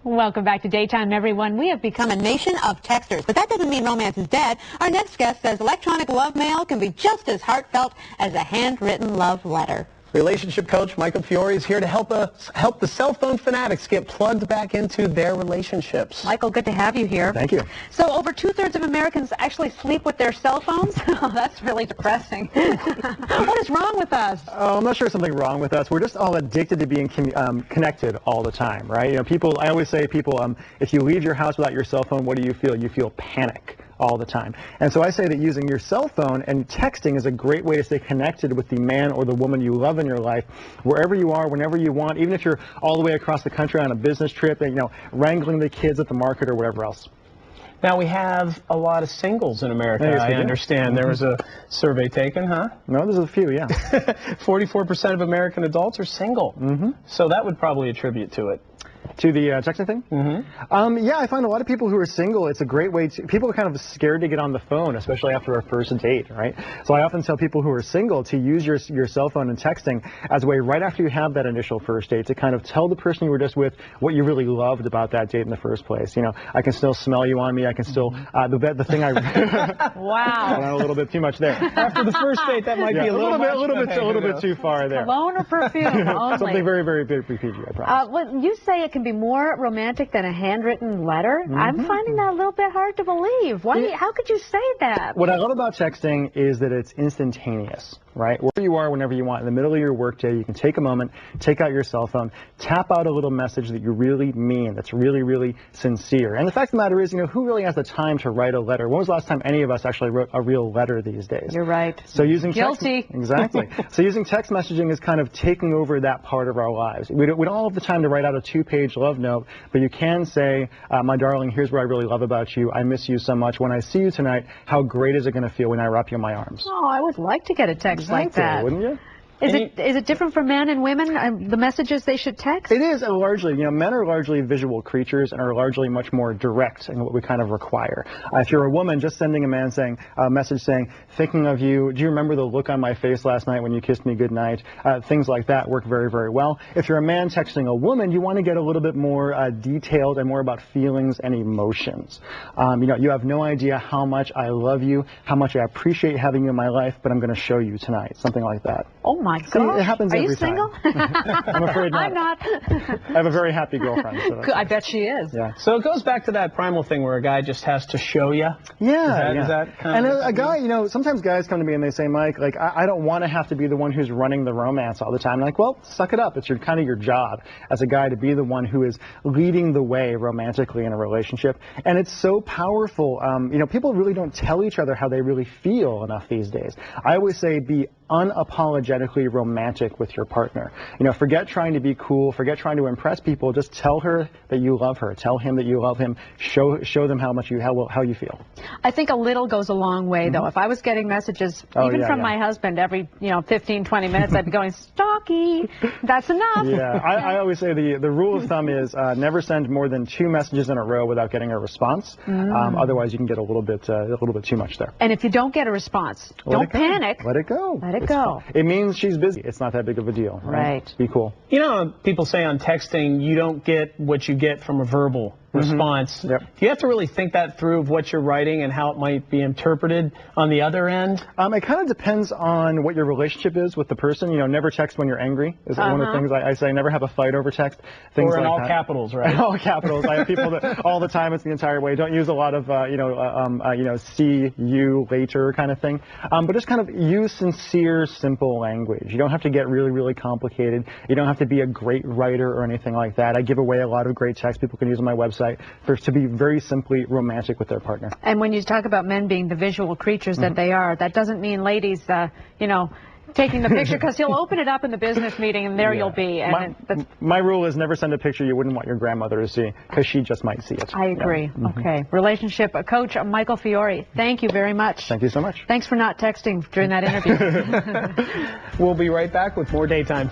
Welcome back to Daytime, everyone. We have become a nation of texters, but that doesn't mean romance is dead. Our next guest says electronic love mail can be just as heartfelt as a handwritten love letter. Relationship coach Michael Fiore is here to help the cell phone fanatics get plugged back into their relationships. Michael, good to have you here. Thank you. So over 2/3 of Americans actually sleep with their cell phones? Oh, that's really depressing. What is wrong with us? Oh, I'm not sure there's something wrong with us. We're just all addicted to being connected all the time, right? You know, I always say if you leave your house without your cell phone, what do you feel? You feel panic all the time. And so I say that using your cell phone and texting is a great way to stay connected with the man or the woman you love in your life, wherever you are, whenever you want, even if you're all the way across the country on a business trip and, wrangling the kids at the market or whatever else. Now, we have a lot of singles in America, yes, I understand. There was a survey taken, huh? No, there's a few, yeah. 44% of American adults are single. So that would probably attribute to it. To the texting thing? Yeah, I find a lot of people who are single, it's a great way to, people are kind of scared to get on the phone, especially after a first date, right? So I often tell people who are single to use your cell phone and texting as a way right after you have that initial first date to kind of tell the person you were just with what you really loved about that date in the first place. You know, I can still smell you on me, I can still, the thing I... Wow. A little bit too much there. After the first date, that might be a little bit too far there. Cologne or perfume only? Something very, very PG, I promise. Well, you say it can be more romantic than a handwritten letter. I'm finding that a little bit hard to believe. How could you say that? What I love about texting is that it's instantaneous, right? Wherever you are, whenever you want, in the middle of your workday, you can take a moment, take out your cell phone, tap out a little message that you really mean, that's really, really sincere. And the fact of the matter is, who really has the time to write a letter? When was the last time any of us actually wrote a real letter these days? You're right. So using Guilty. Exactly. So using text messaging is kind of taking over that part of our lives. We don't have the time to write out a 2-page love note, but you can say, my darling, here's what I really love about you. I miss you so much. When I see you tonight, how great is it going to feel when I wrap you in my arms? Oh, I would like to get a text like that. Wouldn't you? Is it different for men and women, the messages they should text? It is largely, men are largely visual creatures and are largely much more direct in what we kind of require. If you're a woman, just sending a message saying, thinking of you, do you remember the look on my face last night when you kissed me goodnight? Things like that work very, very well. If you're a man texting a woman, you want to get a little bit more detailed and more about feelings and emotions. You have no idea how much I love you, how much I appreciate having you in my life, but I'm going to show you tonight. Something like that. Oh my gosh. It happens every time. Are you single? I'm afraid not. I'm not. I have a very happy girlfriend. So I bet she is. Yeah. So it goes back to that primal thing where a guy just has to show you. Yeah. Is that kind of a guy, sometimes guys come to me and they say, Mike, I don't want to have to be the one who's running the romance all the time. I'm like, well, suck it up. It's kind of your job as a guy to be the one who is leading the way romantically in a relationship. And it's so powerful. People really don't tell each other how they really feel enough these days. I always say be unapologetically romantic with your partner. Forget trying to be cool, forget trying to impress people, just tell her that you love her, tell him that you love him, show them how you feel. I think a little goes a long way though. If I was getting messages even from my husband every 15-20 minutes, I'd be going, stalky, that's enough. Yeah, I always say the rule of thumb is never send more than 2 messages in a row without getting a response. Otherwise you can get a little bit too much there. And if you don't get a response, don't panic. Let it go. Let it go. It means she's busy. It's not that big of a deal. Right. Be cool. People say on texting, you don't get what you get from a verbal response. Yep. Do you have to really think that through of what you're writing and how it might be interpreted on the other end? It kind of depends on what your relationship is with the person. Never text when you're angry is one of the things I say. Never have a fight over text. Things or in like all that. Capitals, right? In all capitals. I have people that all the time. It's the entire way. Don't use a lot of see you later kind of thing. But just kind of use sincere, simple language. You don't have to get really, really complicated. You don't have to be a great writer or anything like that. I give away a lot of great texts people can use on my website to be very simply romantic with their partner. And when you talk about men being the visual creatures that they are, that doesn't mean ladies, taking the picture, because he'll open it up in the business meeting and there you'll be. And my rule is never send a picture you wouldn't want your grandmother to see, because she just might see it. I agree. Okay. Relationship coach Michael Fiore, thank you very much. Thank you so much. Thanks for not texting during that interview. We'll be right back with more Daytime.